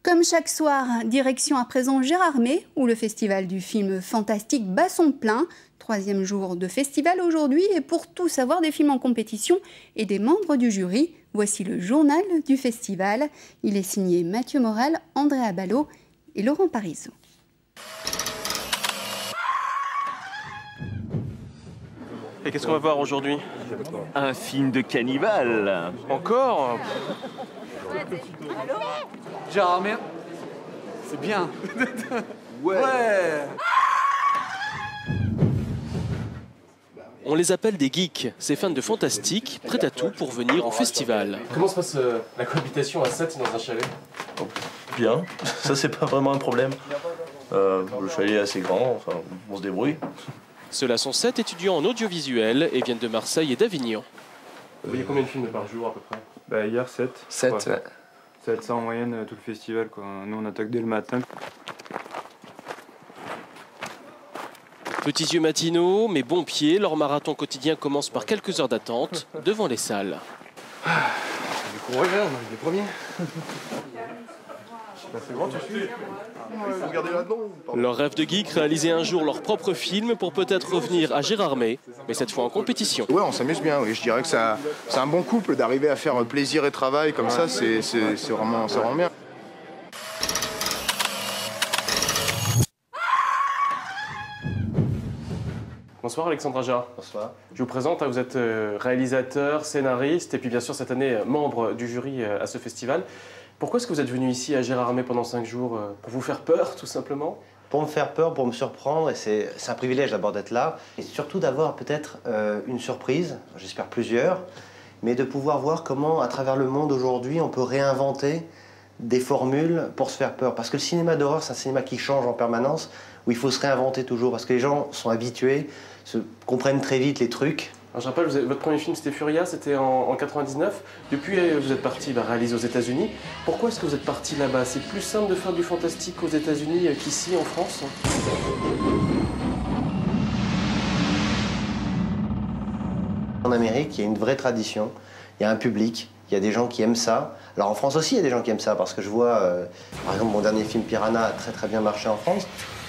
Comme chaque soir, direction à présent Gérardmer, où le festival du film fantastique bat son plein. 3e jour de festival aujourd'hui, et pour tout savoir des films en compétition et des membres du jury, voici le journal du festival. Il est signé Mathieu Morel, Andrea Ballot et Laurent Parisot. Et qu'est-ce qu'on va voir aujourd'hui? Un film de cannibale. Encore? Gérardmer, c'est bien. Ouais. On les appelle des geeks, ces fans de fantastique, prêts à tout pour venir au festival. Comment se passe la cohabitation à 7 dans un chalet? Bien, ça c'est pas vraiment un problème. Le chalet est assez grand, enfin, on se débrouille. Ceux-là sont 7 étudiants en audiovisuel et viennent de Marseille et d'Avignon. Vous voyez combien de films par jour à peu près? Bah hier 7. 7, ouais. Ça va être ça en moyenne tout le festival quoi. Nous on attaque dès le matin. Petits yeux matinaux, mais bons pieds, leur marathon quotidien commence par quelques heures d'attente devant les salles. Du coup, on regarde, on est les premiers. C'est grand, tu suis. Leur rêve de geek, réaliser un jour leur propre film pour peut-être revenir à Gérardmer, mais cette fois en compétition. Ouais, on s'amuse bien, oui. Je dirais que c'est un bon couple d'arriver à faire plaisir et travail comme ça, c'est vraiment bien. Bonsoir Alexandre Aja. Bonsoir. Je vous présente, vous êtes réalisateur, scénariste et puis bien sûr cette année membre du jury à ce festival. Pourquoi est-ce que vous êtes venu ici à Gérardmer pendant 5 jours? Pour vous faire peur tout simplement? Pour me faire peur, pour me surprendre, et c'est un privilège d'abord d'être là, et surtout d'avoir peut-être une surprise, j'espère plusieurs, mais de pouvoir voir comment à travers le monde aujourd'hui on peut réinventer des formules pour se faire peur. Parce que le cinéma d'horreur c'est un cinéma qui change en permanence, où il faut se réinventer toujours, parce que les gens sont habitués, comprennent très vite les trucs. Alors, je rappelle, votre premier film c'était Furia, c'était en 99. Depuis, vous êtes parti réaliser aux États-Unis. Pourquoi est-ce que vous êtes parti là-bas? C'est plus simple de faire du fantastique aux États-Unis qu'ici en France? En Amérique, il y a une vraie tradition, il y a un public, il y a des gens qui aiment ça. Alors en France aussi, il y a des gens qui aiment ça, parce que je vois, par exemple, mon dernier film Piranha a très bien marché en France.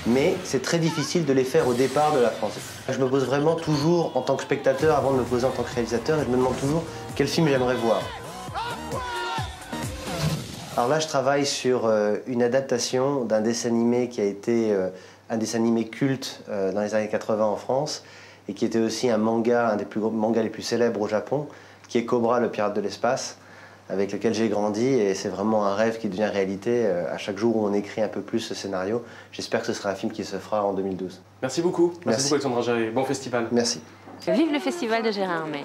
Mais c'est très difficile de les faire au départ de la France. Je me pose vraiment toujours en tant que spectateur avant de me poser en tant que réalisateur et je me demande toujours quel film j'aimerais voir. Alors là, je travaille sur une adaptation d'un dessin animé qui a été un dessin animé culte dans les années 80 en France et qui était aussi un manga, un des plus gros mangas les plus célèbres au Japon, qui est Cobra, le pirate de l'espace, avec lequel j'ai grandi, et c'est vraiment un rêve qui devient réalité à chaque jour où on écrit un peu plus ce scénario. J'espère que ce sera un film qui se fera en 2012. Merci beaucoup. Merci beaucoup Alexandre Aja. Bon festival. Merci. Vive le festival de Gérardmer.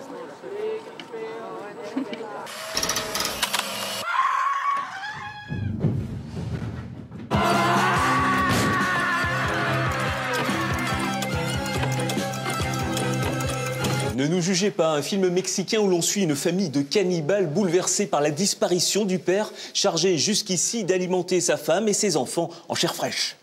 Ne nous jugez pas, un film mexicain où l'on suit une famille de cannibales bouleversée par la disparition du père, chargé jusqu'ici d'alimenter sa femme et ses enfants en chair fraîche.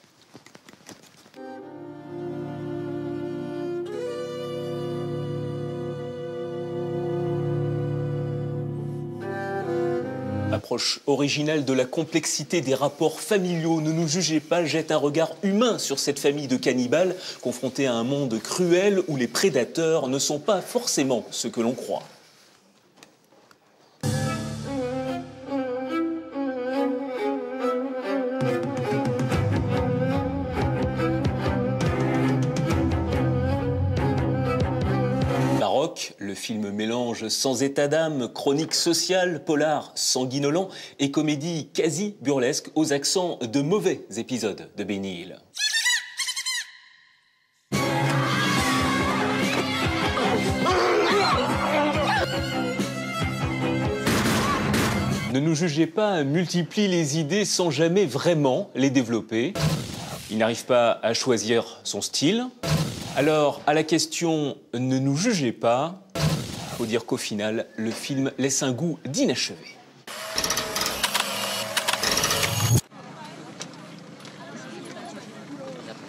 Approche originale de la complexité des rapports familiaux, Ne nous jugez pas jette un regard humain sur cette famille de cannibales, confrontée à un monde cruel où les prédateurs ne sont pas forcément ce que l'on croit. Le film mélange sans état d'âme, chronique sociale, polar sanguinolent et comédie quasi burlesque aux accents de mauvais épisodes de Benny Hill. Ne nous jugez pas multiplie les idées sans jamais vraiment les développer. Il n'arrive pas à choisir son style. Alors, à la question « Ne nous jugez pas », faut dire qu'au final, le film laisse un goût d'inachevé.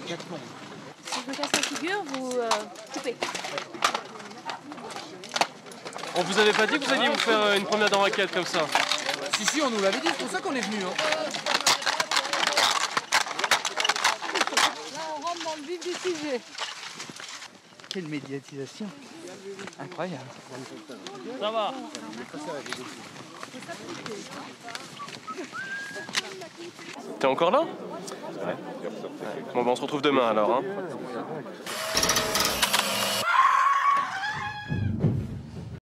Si je me casse la figure, vous coupez. On vous avait pas dit que vous alliez vous faire une promenade en raquette comme ça? Si, on nous l'avait dit, c'est pour ça qu'on est venu. Quelle médiatisation. Incroyable. Ça va. T'es encore là? Ouais. Bon, ben on se retrouve demain alors. Hein.